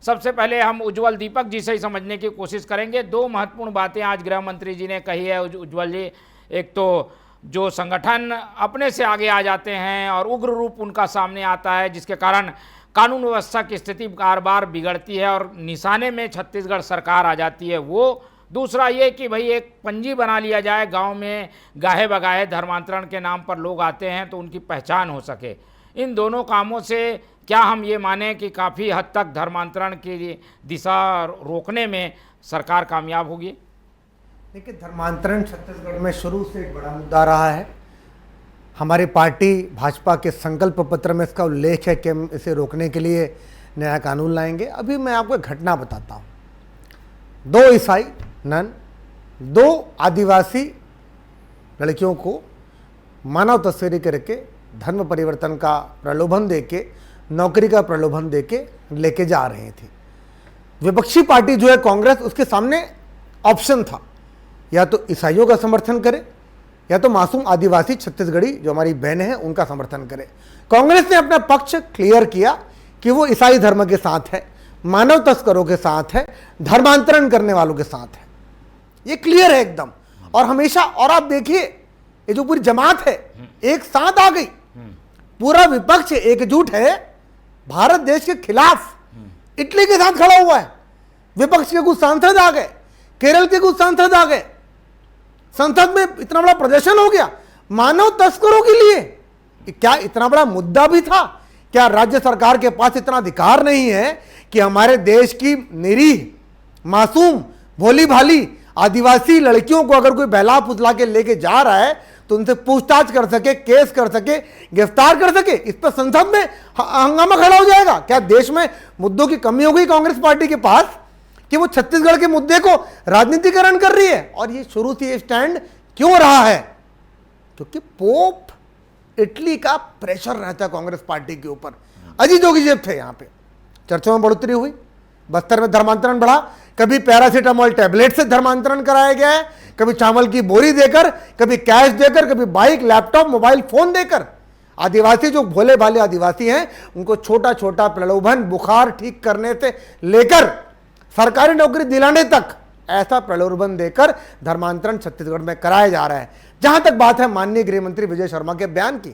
सबसे पहले हम उज्ज्वल दीपक जी से ही समझने की कोशिश करेंगे। दो महत्वपूर्ण बातें आज गृह मंत्री जी ने कही है उज्ज्वल जी। एक तो जो संगठन अपने से आगे आ जाते हैं और उग्र रूप उनका सामने आता है, जिसके कारण कानून व्यवस्था की स्थिति बार बार बिगड़ती है और निशाने में छत्तीसगढ़ सरकार आ जाती है। वो दूसरा ये कि भाई एक पंजी बना लिया जाए, गांव में गाहे बगाहे धर्मांतरण के नाम पर लोग आते हैं तो उनकी पहचान हो सके। इन दोनों कामों से क्या हम ये माने कि काफ़ी हद तक धर्मांतरण की दिशा रोकने में सरकार कामयाब होगी? देखिए, धर्मांतरण छत्तीसगढ़ में शुरू से एक बड़ा मुद्दा रहा है। हमारी पार्टी भाजपा के संकल्प पत्र में इसका उल्लेख है कि हम इसे रोकने के लिए नया कानून लाएंगे। अभी मैं आपको एक घटना बताता हूँ। दो ईसाई नन, दो आदिवासी लड़कियों को मानव तस्करी करके धर्म परिवर्तन का प्रलोभन देके, नौकरी का प्रलोभन देके लेके जा रहे थे। विपक्षी पार्टी जो है कांग्रेस, उसके सामने ऑप्शन था, या तो ईसाइयों का समर्थन करे या तो मासूम आदिवासी छत्तीसगढ़ी जो हमारी बहनें हैं उनका समर्थन करे। कांग्रेस ने अपना पक्ष क्लियर किया कि वो ईसाई धर्म के साथ है, मानव तस्करों के साथ है, धर्मांतरण करने वालों के साथ है। ये क्लियर है एकदम। और हमेशा, और आप देखिए ये जो पूरी जमात है एक साथ आ गई, पूरा विपक्ष एकजुट है भारत देश के खिलाफ। इटली के साथ खड़ा हुआ है। विपक्ष के कुछ सांसद आ गए, केरल के कुछ सांसद आ गए, संसद में इतना बड़ा प्रदर्शन हो गया मानव तस्करों के लिए। क्या इतना बड़ा मुद्दा भी था? क्या राज्य सरकार के पास इतना अधिकार नहीं है कि हमारे देश की निरीह, मासूम, भोली भाली आदिवासी लड़कियों को अगर कोई बहला फुसला के लेके जा रहा है तो उनसे पूछताछ कर सके, केस कर सके, गिरफ्तार कर सके? इस पर संसद में हंगामा खड़ा हो जाएगा। क्या देश में मुद्दों की कमी हो गई कांग्रेस पार्टी के पास कि वो छत्तीसगढ़ के मुद्दे को राजनीतिकरण कर रही है? और ये शुरू से ये स्टैंड क्यों रहा है? क्योंकि पोप इटली का प्रेशर रहता है कांग्रेस पार्टी के ऊपर। अजीत जोगी जब थे यहाँ पे, चर्चों में बढ़ोतरी हुई, बस्तर में धर्मांतरण बढ़ा। कभी पैरासीटामोल टैबलेट से धर्मांतरण कराया गया है, कभी चावल की बोरी देकर, कभी कैश देकर, कभी बाइक, लैपटॉप, मोबाइल फोन देकर। आदिवासी जो भोले भाले आदिवासी हैं उनको छोटा छोटा प्रलोभन, बुखार ठीक करने से लेकर सरकारी नौकरी दिलाने तक ऐसा प्रलोभन देकर धर्मांतरण छत्तीसगढ़ में कराया जा रहा है। जहां तक बात है माननीय गृह मंत्री विजय शर्मा के बयान की,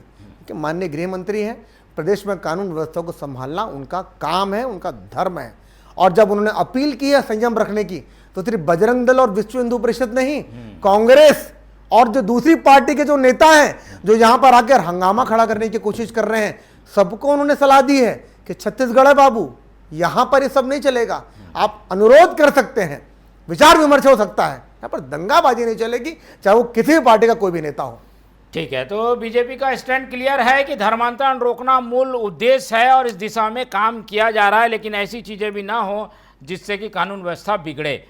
कि माननीय गृह मंत्री हैं, प्रदेश में कानून व्यवस्था को संभालना उनका काम है, उनका धर्म है। और जब उन्होंने अपील की है संयम रखने की, तो सिर्फ बजरंग दल और विश्व हिंदू परिषद नहीं, कांग्रेस और जो दूसरी पार्टी के जो नेता हैं जो यहां पर आकर हंगामा खड़ा करने की कोशिश कर रहे हैं, सबको उन्होंने सलाह दी है कि छत्तीसगढ़ है बाबू, यहां पर ये सब नहीं चलेगा। आप अनुरोध कर सकते हैं, विचार विमर्श हो सकता है, यहां पर दंगाबाजी नहीं चलेगी, चाहे वो किसी भी पार्टी का कोई भी नेता हो। ठीक है, तो बीजेपी का स्टैंड क्लियर है कि धर्मांतरण रोकना मूल उद्देश्य है और इस दिशा में काम किया जा रहा है, लेकिन ऐसी चीजें भी ना हो जिससे कि कानून व्यवस्था बिगड़े।